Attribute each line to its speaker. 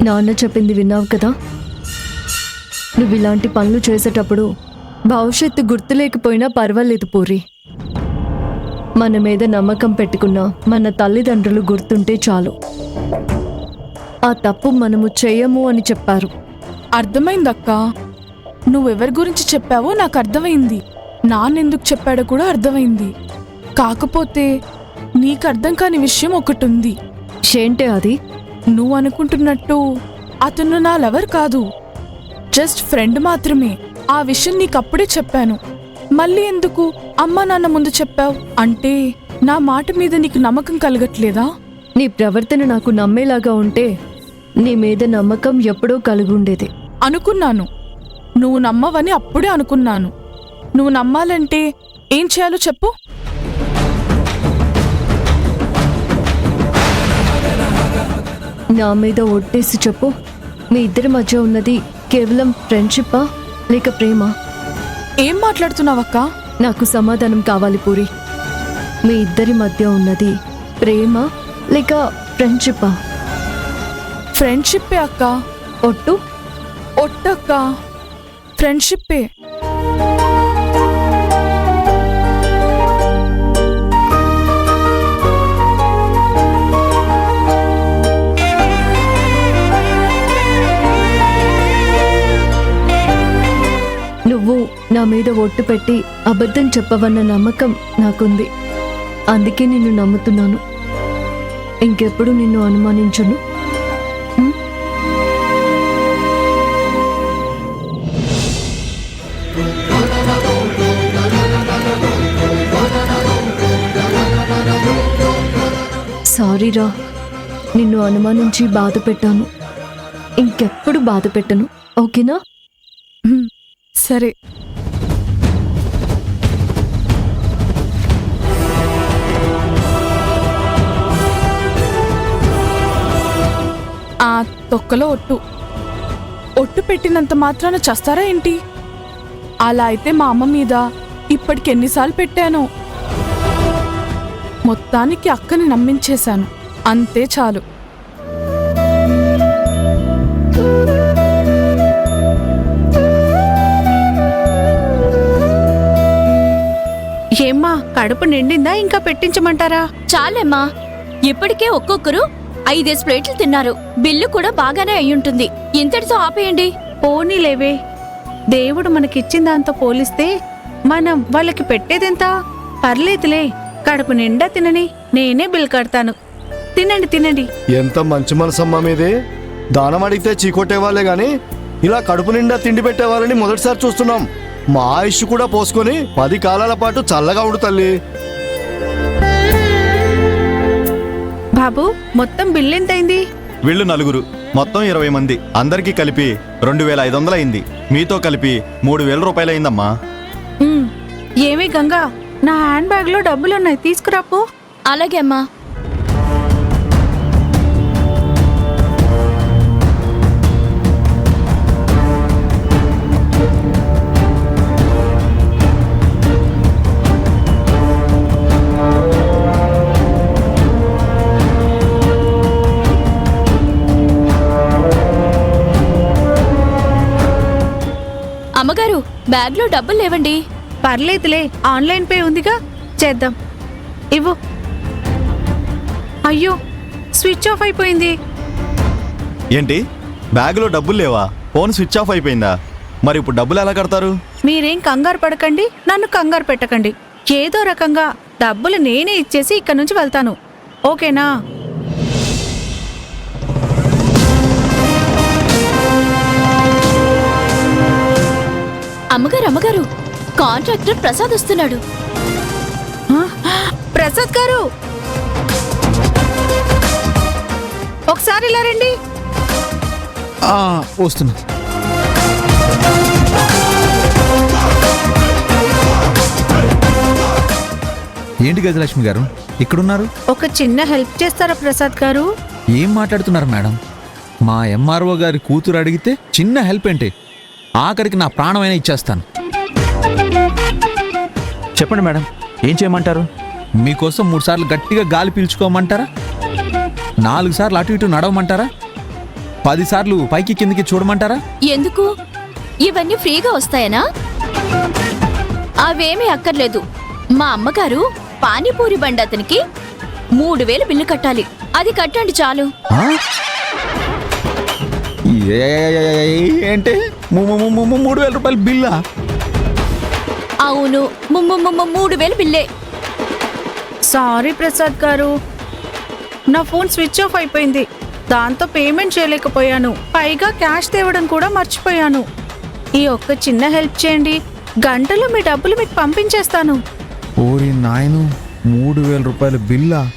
Speaker 1: నాన్న చెప్పింది విన్నావు కదా, నువ్వు ఇలాంటి పనులు చేసేటప్పుడు భవిష్యత్తు గుర్తులేకపోయినా పర్వాలేదు పూరి. మన మీద నమ్మకం పెట్టుకున్న మన తల్లిదండ్రులు గుర్తుంటే చాలు. ఆ తప్పు మనము చేయము అని చెప్పారు.
Speaker 2: అర్థమైందక్క, నువ్వెవరి గురించి చెప్పావో నాకు అర్థమైంది. నాన్నెందుకు చెప్పాడో కూడా అర్థమైంది. కాకపోతే నీకు అర్థం కాని విషయం ఒకటి ఉంది.
Speaker 1: ఏంటే అది?
Speaker 2: నువ్వు అనుకుంటున్నట్టు అతను నా లవర్ కాదు, జస్ట్ ఫ్రెండ్ మాత్రమే. ఆ విషయం నీకప్పుడే చెప్పాను. మళ్ళీ ఎందుకు అమ్మా నాన్న ముందు చెప్పావు? అంటే నా మాట మీద నీకు నమ్మకం కలగట్లేదా?
Speaker 1: నీ ప్రవర్తన నాకు నమ్మేలాగా ఉంటే నీ మీద నమ్మకం ఎప్పుడో కలుగుండేది.
Speaker 2: అనుకున్నాను, నువ్వు నమ్మవని అప్పుడే అనుకున్నాను. నువ్వు నమ్మాలంటే ఏం చేయాలో చెప్పు.
Speaker 1: నా మీద ఒట్టేసి చెప్పు, మీ ఇద్దరి మధ్య ఉన్నది కేవలం ఫ్రెండ్షిప్పా లేక ప్రేమ?
Speaker 2: ఏం మాట్లాడుతున్నావక్క?
Speaker 1: నాకు సమాధానం కావాలి పూరి. మీ ఇద్దరి మధ్య ఉన్నది ప్రేమ లేక ఫ్రెండ్షిప్పా?
Speaker 2: ఫ్రెండ్షిప్పే అక్క.
Speaker 1: ఒట్టు?
Speaker 2: ఒట్టక్క, ఫ్రెండ్షిప్పే.
Speaker 1: నువ్వు నా మీద ఒట్టు పెట్టి అబద్ధం చెప్పవన్న నమ్మకం నాకుంది. అందుకే నిన్ను నమ్ముతున్నాను. ఇంకెప్పుడు నిన్ను అనుమానించను. సారీరా, నిన్ను అనుమానించి బాధ పెట్టాను. ఇంకెప్పుడు బాధ పెట్టను, ఓకేనా?
Speaker 2: సరే. ఆ తొక్కలో ఒట్టు పెట్టినంత మాత్రాన చస్తారా ఏంటి? అలా అయితే మా అమ్మ మీద ఇప్పటికి ఎన్నిసార్లు పెట్టానో. మొత్తానికి అక్కని నమ్మించేశాను, అంతే చాలు.
Speaker 3: ఏమ్మా, కడుపు నిండిందా? ఇంకా పెట్టించమంటారా?
Speaker 4: చాలేమ్మా, ఇప్పటికే ఒక్కొక్కరు 5 ప్లేట్లు తిన్నారు. బిల్లు కూడా బాగానే అయ్యుంటుంది. ఇంతటితో ఆపేయండి.
Speaker 3: పోనీలేవే, దేవుడు మనకిచ్చిన దాంతో పోలిస్తే మనం వాళ్ళకి పెట్టేదెంత? పర్లేదులే, కడుపు నిండా తినని, నేనే బిల్ కడతాను. తినండి తినండి.
Speaker 5: ఎంత మంచి మనసమ్మా మీదే. దానం అడిగితే చీకొట్టేవాళ్ళే గాని ఇలా కడుపు నిండా తిండి పెట్టేవాళ్ళని మొదటిసారి చూస్తున్నాం. మా ఆయుష్ కూడా పోసుకొని 10 కాలాల పాటు చల్లగా ఉండు తల్లి.
Speaker 3: బాబు, మొత్తం బిల్ ఎంతైంది?
Speaker 6: వీళ్ళు 4, మొత్తం 20 మంది. అందరికీ కలిపి 2500 అయింది. మీతో కలిపి 3000 రూపాయలు అయిందమ్మా.
Speaker 3: ఏమీ గంగా, నా హ్యాండ్ బ్యాగ్ లో డబ్బులున్నాయి, తీసుకురాపో.
Speaker 4: అలాగే అమ్మా. అమ్మగారు, బ్యాగ్లో డబ్బులు లేవండి.
Speaker 3: పర్లేదులే, ఆన్లైన్ పే ఉందిగా, చేద్దాం. ఇవ్వు. అయ్యో, స్విచ్ ఆఫ్ అయిపోయింది.
Speaker 6: ఏంటి, బ్యాగులో డబ్బులు లేవా? ఫోన్ స్విచ్ ఆఫ్ అయిపోయిందా? మరి ఇప్పుడు డబ్బులు ఎలా కడతారు?
Speaker 3: మీరేం కంగారు పడకండి, నన్ను కంగారు పెట్టకండి. ఏదో రకంగా డబ్బులు నేనే ఇచ్చేసి ఇక్కడి నుంచి వెళ్తాను, ఓకేనా?
Speaker 4: అమ్మగారు, కాంట్రాక్టర్ ప్రసాద్ వస్తున్నాడు.
Speaker 3: ప్రసాద్ గారు, ఒకసారి ఇలా రండి.
Speaker 7: వస్తున్నా. ఏంటి గజలక్ష్మి గారు ఇక్కడున్నారు?
Speaker 3: ఒక చిన్న హెల్ప్ చేస్తారా ప్రసాద్ గారు?
Speaker 7: ఏం మాట్లాడుతున్నారు మేడం? మా ఎంఆర్ఓ గారి కూతురు అడిగితే చిన్న హెల్ప్ ఏంటి? ఆఖరికి నా ప్రాణమైనా ఇచ్చేస్తాను.
Speaker 8: చెప్పండి మేడం, ఏం చేయమంటారు?
Speaker 7: మీకోసం 3 సార్లు గట్టిగా గాలి పీల్చుకోమంటారా? 4 సార్లు అటు ఇటు నడవమంటారా? 10 సార్లు పైకి కిందికి చూడమంటారా?
Speaker 4: ఎందుకు? ఇవన్నీ ఫ్రీగా వస్తాయనా? అవేమీ అక్కర్లేదు. మా అమ్మగారు పానీపూరి బండి అతనికి 3000 బిల్లు కట్టాలి. అది కట్టండి చాలు.
Speaker 7: ఆ? ఏంటి 3,000 రూపాయలు బిల్లా?
Speaker 4: అవును, 3000 బిల్లే.
Speaker 3: సారీ ప్రసాద్ గారు, నా ఫోన్ స్విచ్ ఆఫ్ అయిపోయింది. దాంతో పేమెంట్ చేయలేకపోయాను. పైగా క్యాష్ తేవడం కూడా మర్చిపోయాను. ఈ ఒక్క చిన్న హెల్ప్ చేయండి. గంటలో మీ డబ్బులు మీకు పంపించేస్తాను.
Speaker 7: ఓరి నాయను, 3,000 రూపాయల బిల్లా?